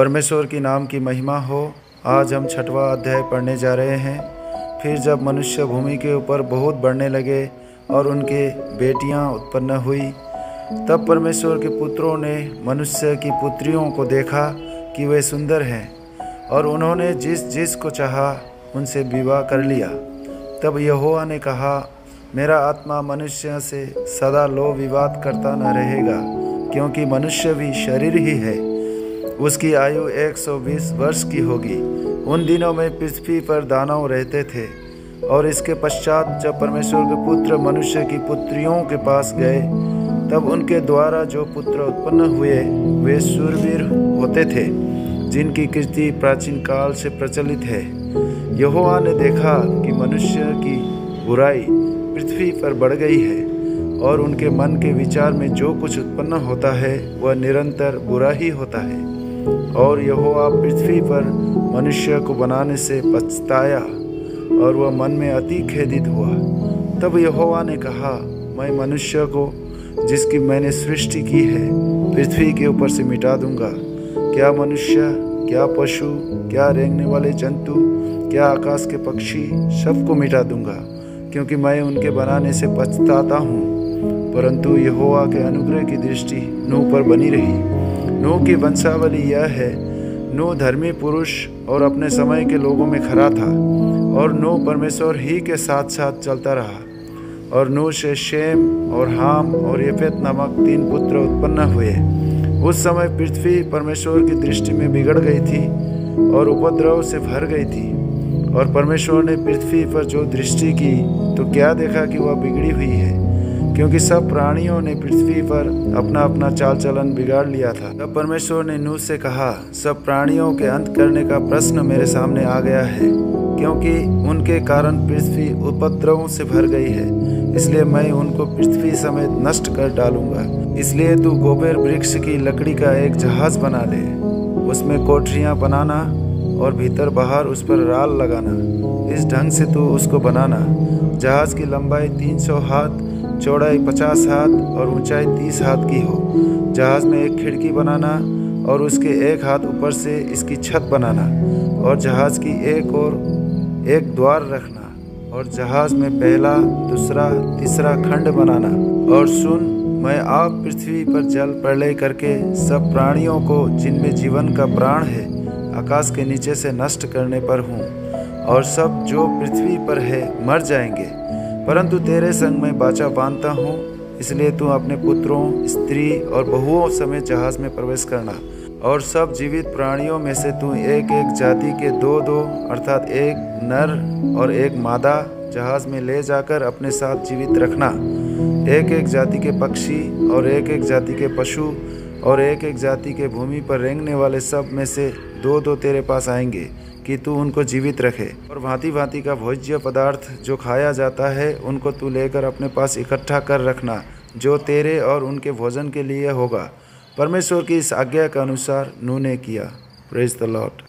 परमेश्वर की नाम की महिमा हो। आज हम 6वां अध्याय पढ़ने जा रहे हैं। फिर जब मनुष्य भूमि के ऊपर बहुत बढ़ने लगे और उनके बेटियां उत्पन्न हुई, तब परमेश्वर के पुत्रों ने मनुष्य की पुत्रियों को देखा कि वे सुंदर हैं, और उन्होंने जिस जिस को चाहा उनसे विवाह कर लिया। तब यहोवा ने कहा, मेरा आत्मा मनुष्य से सदा लो विवाद करता न रहेगा, क्योंकि मनुष्य भी शरीर ही है। उसकी आयु 120 वर्ष की होगी। उन दिनों में पृथ्वी पर दानव रहते थे। और इसके पश्चात जब परमेश्वर के पुत्र मनुष्य की पुत्रियों के पास गए, तब उनके द्वारा जो पुत्र उत्पन्न हुए वे शूरवीर होते थे, जिनकी कीर्ति प्राचीन काल से प्रचलित है। यहोवा ने देखा कि मनुष्य की बुराई पृथ्वी पर बढ़ गई है, और उनके मन के विचार में जो कुछ उत्पन्न होता है वह निरंतर बुरा ही होता है। और यहोवा पृथ्वी पर मनुष्य को बनाने से पछताया, और वह मन में अति खेदित हुआ। तब यहोवा ने कहा, मैं मनुष्य को जिसकी मैंने सृष्टि की है पृथ्वी के ऊपर से मिटा दूंगा। क्या मनुष्य, क्या पशु, क्या रेंगने वाले जंतु, क्या आकाश के पक्षी, सबको मिटा दूंगा, क्योंकि मैं उनके बनाने से पछताता हूँ। परंतु यहोवा के अनुग्रह की दृष्टि नूह पर बनी रही। नूह की वंशावली यह है, नूह धर्मी पुरुष और अपने समय के लोगों में खरा था, और नूह परमेश्वर ही के साथ साथ चलता रहा। और नूह से शेम और हाम और येफेत नामक 3 पुत्र उत्पन्न हुए। उस समय पृथ्वी परमेश्वर की दृष्टि में बिगड़ गई थी और उपद्रव से भर गई थी। और परमेश्वर ने पृथ्वी पर जो दृष्टि की तो क्या देखा कि वह बिगड़ी हुई है, क्योंकि सब प्राणियों ने पृथ्वी पर अपना अपना चाल चलन बिगाड़ लिया था। तब परमेश्वर ने नूह से कहा, सब प्राणियों के अंत करने का प्रश्न मेरे सामने आ गया है, क्योंकि उनके कारण पृथ्वी उपद्रवों से भर गई है। इसलिए मैं उनको पृथ्वी समेत नष्ट कर डालूंगा। इसलिए तू गोबेर वृक्ष की लकड़ी का एक जहाज बना ले, उसमें कोठरियां बनाना और भीतर बाहर उस पर राल लगाना। इस ढंग से तू उसको बनाना। जहाज की लंबाई 300 हाथ, चौड़ाई 50 हाथ और ऊंचाई 30 हाथ की हो। जहाज में एक खिड़की बनाना और उसके एक हाथ ऊपर से इसकी छत बनाना, और जहाज की एक ओर एक द्वार रखना, और जहाज में पहला, दूसरा, तीसरा खंड बनाना। और सुन, मैं आप पृथ्वी पर जल प्रलय करके सब प्राणियों को जिनमें जीवन का प्राण है आकाश के नीचे से नष्ट करने पर हूँ, और सब जो पृथ्वी पर है मर जाएंगे। परंतु तेरे संग मैं वाचा बांधता हूँ, इसलिए तू अपने पुत्रों, स्त्री और बहुओं समेत जहाज में प्रवेश करना। और सब जीवित प्राणियों में से तू एक एक जाति के 2-2 अर्थात एक नर और एक मादा जहाज में ले जाकर अपने साथ जीवित रखना। एक एक जाति के पक्षी और एक एक जाति के पशु और एक एक जाति के भूमि पर रेंगने वाले सब में से 2-2 तेरे पास आएंगे, कि तू उनको जीवित रखे। और भांति भांति का भोज्य पदार्थ जो खाया जाता है उनको तू लेकर अपने पास इकट्ठा कर रखना, जो तेरे और उनके भोजन के लिए होगा। परमेश्वर की इस आज्ञा के अनुसार नूह ने किया। Praise the Lord.